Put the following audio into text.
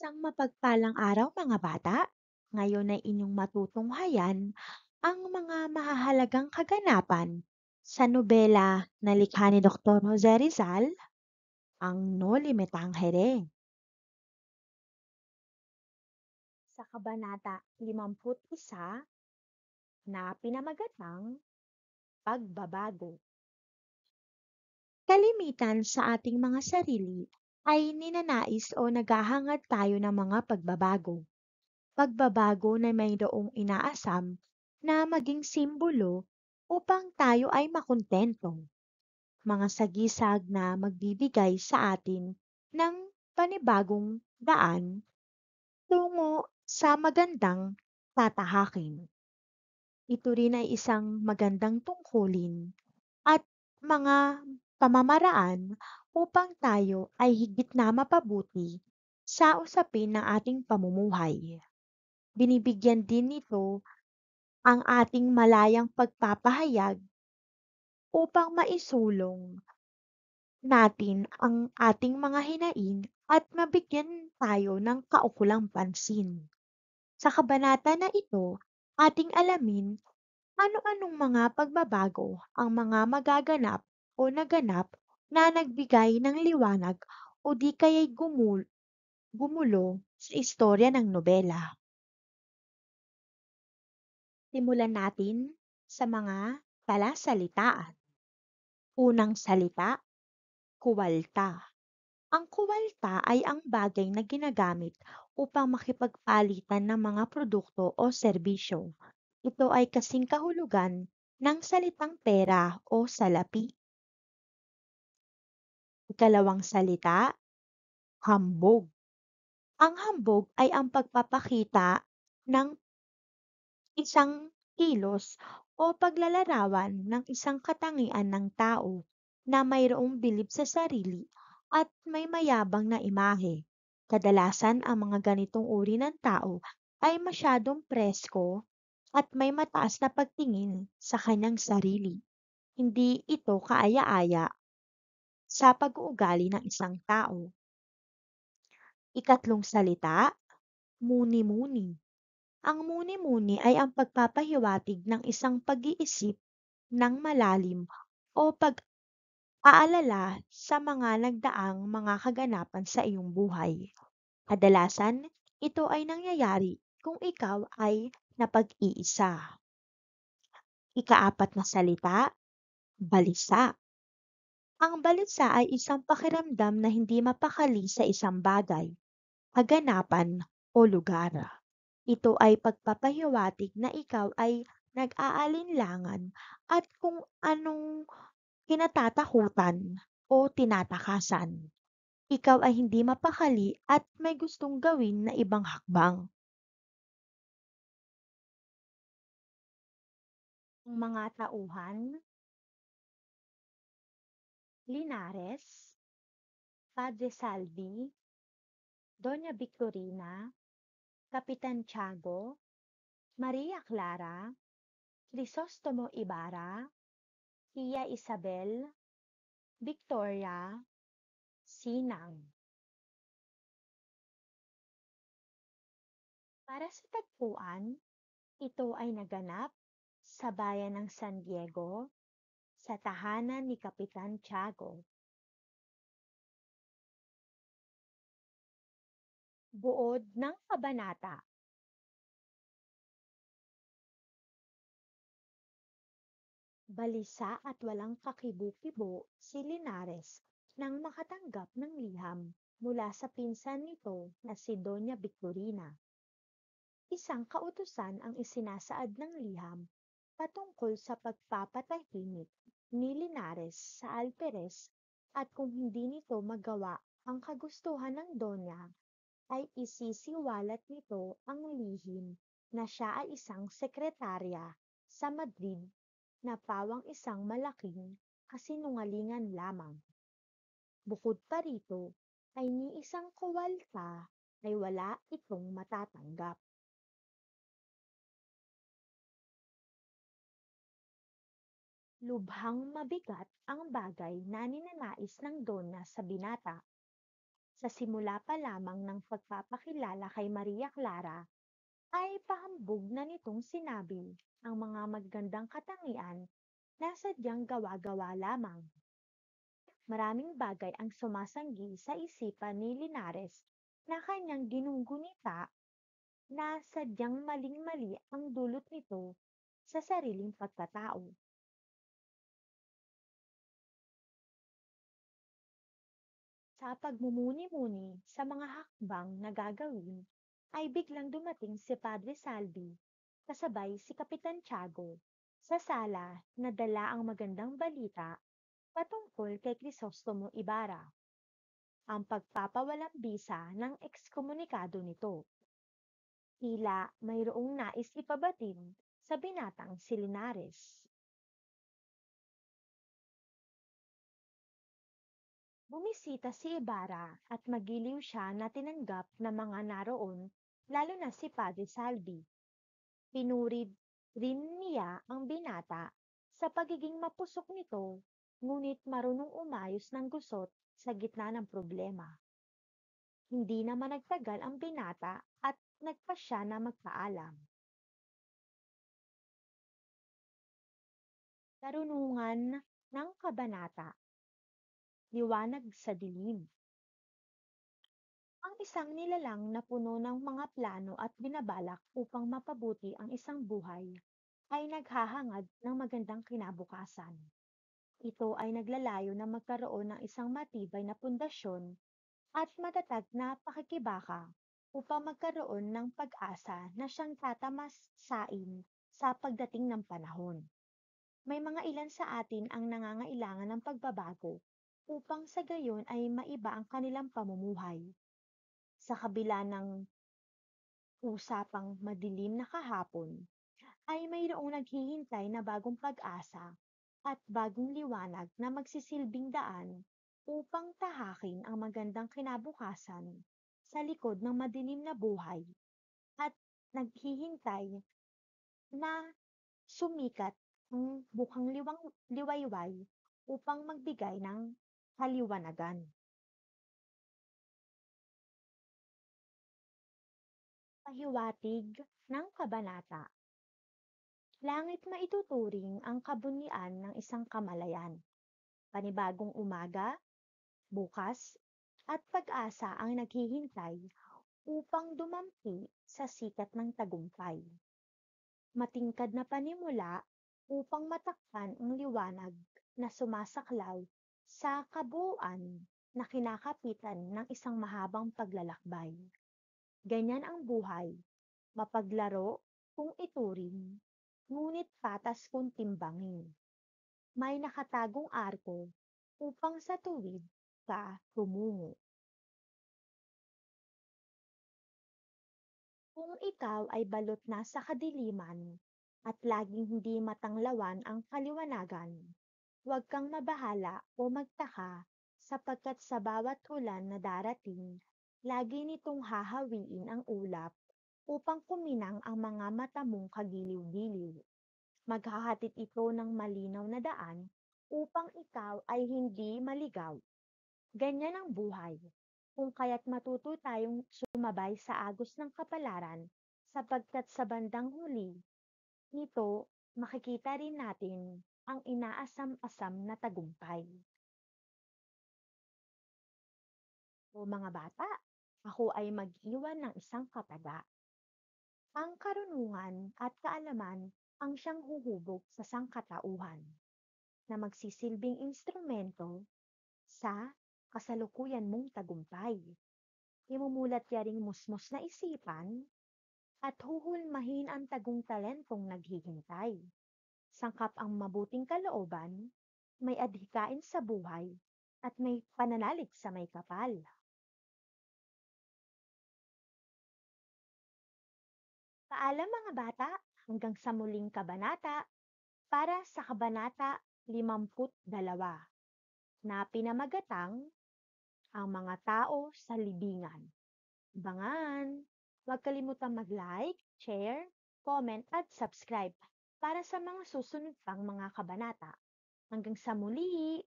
Isang mapagpalang araw mga bata. Ngayon ay inyong matutunghayan ang mga mahahalagang kaganapan sa nobela na likha ni Dr. Jose Rizal, ang Noli Me Tangere. Sa Kabanata 51 na pinamagatang Pagbabago. Kalimitan sa ating mga sarili ay ninanais o naghahangad tayo ng mga pagbabago. Pagbabago na mayroong inaasam na maging simbolo upang tayo ay makontento. Mga sagisag na magbibigay sa atin ng panibagong daan tungo sa magandang tatahakin. Ito rin ay isang magandang tungkulin at mga pamamaraan upang tayo ay higit na mapabuti sa usapin ng ating pamumuhay. Binibigyan din nito ang ating malayang pagpapahayag upang maisulong natin ang ating mga hinaing at mabigyan tayo ng kaukulang pansin. Sa kabanata na ito, ating alamin ano-anong mga pagbabago ang mga magaganap o naganap na nagbigay ng liwanag o di kaya'y gumulo sa istorya ng nobela. Simulan natin sa mga talasalitaan. Unang salita, kuwalta. Ang kuwalta ay ang bagay na ginagamit upang makipagpalitan ng mga produkto o serbisyo. Ito ay kasing kahulugan ng salitang pera o salapi. Ikalawang salita, hambog. Ang hambog ay ang pagpapakita ng isang kilos o paglalarawan ng isang katangian ng tao na mayroong bilib sa sarili at may mayabang na imahe. Kadalasan ang mga ganitong uri ng tao ay masyadong presko at may mataas na pagtingin sa kanyang sarili. Hindi ito kaaya-aya sa pag-uugali ng isang tao. Ikatlong salita, muni-muni. Ang muni-muni ay ang pagpapahiwatig ng isang pag-iisip ng malalim o pag-aalala sa mga nagdaang mga kaganapan sa iyong buhay. Kadalasan, ito ay nangyayari kung ikaw ay napag-iisa. Ikaapat na salita, balisa. Ang balisa ay isang pakiramdam na hindi mapakali sa isang bagay, kaganapan o lugar. Ito ay pagpapahiwatig na ikaw ay nag-aalinlangan at kung anong kinatatakutan o tinatakasan. Ikaw ay hindi mapakali at may gustong gawin na ibang hakbang. Ang mga tauhan, Linares, Padre Salvi, Doña Victorina, Kapitan Tiago, Maria Clara, Crisostomo Ibarra, Tia Isabel, Victoria, Sinang. Para sa tagpuan, ito ay naganap sa bayan ng San Diego, sa tahanan ni Kapitan Tiago. Buod ng kabanata. Balisa at walang kakibu-kibo si Linares nang makatanggap ng liham mula sa pinsan nito na si Doña Victorina. Isang kautusan ang isinasaad ng liham patungkol sa pagpapatahimik ni Linares sa Alperes at kung hindi nito magawa ang kagustuhan ng Donya ay isisiwalat nito ang lihim na siya ay isang sekretarya sa Madrid na pawang isang malaking kasinungalingan lamang. Bukod pa rito, ay ni isang kawalta ay wala itong matatanggap. Lubhang mabigat ang bagay na ninanais ng Donna sa binata. Sa simula pa lamang ng pagpapakilala kay Maria Clara, ay pahambog na nitong sinabi ang mga magandang katangian na sadyang gawa-gawa lamang. Maraming bagay ang sumasanggi sa isipan ni Linares na kanyang ginunggunita na sadyang maling-mali ang dulot nito sa sariling pagkatao. Sa pagmumuni-muni sa mga hakbang na gagawin, ay biglang dumating si Padre Salvi kasabay si Kapitan Tiago sa sala na dala ang magandang balita patungkol kay Crisostomo Ibarra, ang pagpapawalang bisa ng ekskomunikado nito. Tila mayroong nais ipabatid sa binatang si Linares. Bumisita si Ibarra at magiliw siya na tinanggap ng mga naroon, lalo na si Padre Salvi. Pinurid rin niya ang binata sa pagiging mapusok nito, ngunit marunong umayos ng gusot sa gitna ng problema. Hindi naman nagtagal ang binata at nagpasya na magpaalam. Karunungan ng kabanata, liwanag sa dilim. Ang isang nilalang na puno ng mga plano at binabalak upang mapabuti ang isang buhay ay naghahangad ng magandang kinabukasan. Ito ay naglalayo na magkaroon ng isang matibay na pundasyon at matatag na pakikibaka upang magkaroon ng pag-asa na siyang tatamasain sa pagdating ng panahon. May mga ilan sa atin ang nangangailangan ng pagbabago upang sa gayon ay maiba ang kanilang pamumuhay. Sa kabila ng usapang madilim na kahapon, ay mayroong naghihintay na bagong pag-asa at bagong liwanag na magsisilbing daan upang tahakin ang magandang kinabukasan sa likod ng madilim na buhay at naghihintay na sumikat ang bukang liwayway upang magbigay ng kaliwanagan. Pahiwatig ng kabanata. Langit maituturing ang kabunian ng isang kamalayan. Panibagong umaga, bukas, at pag-asa ang naghihintay upang dumampi sa sikat ng tagumpay. Matingkad na panimula upang matakpan ang liwanag na sumasaklaw sa kabuuan na kinakapitan ng isang mahabang paglalakbay. Ganyan ang buhay, mapaglaro kung ituring, ngunit patas kung timbangin. May nakatagong arko upang sa tuwid ka tumungo. Kung ikaw ay balot na sa kadiliman at laging hindi matanglawan ang kaliwanagan, huwag kang mabahala o magtaka sapagkat sa bawat ulan na darating, lagi nitong hahawiin ang ulap upang kuminang ang mga mata mong kagiliw-giliw. Maghahatid ito ng malinaw na daan upang ikaw ay hindi maligaw. Ganyan ang buhay, kung kaya't matuto tayong sumabay sa agos ng kapalaran sapagkat sa bandang huli nito makikita rin natin ang inaasam-asam na tagumpay. O mga bata, ako ay mag-iwan ng isang kataga. Ang karunungan at kaalaman ang siyang huhubog sa sangkatauhan na magsisilbing instrumento sa kasalukuyan mong tagumpay. Imumulat yaring musmos na isipan at huhulmahin ang tagong talentong naghihintay. Sangkap ang mabuting kalooban, may adhikain sa buhay, at may pananalig sa may kapal. Paalam mga bata, hanggang sa muling kabanata para sa kabanata 52 na pinamagatang ang mga tao sa libingan. Abangan! Huwag kalimutang mag-like, share, comment at subscribe para sa mga susunod pang mga kabanata. Hanggang sa muli!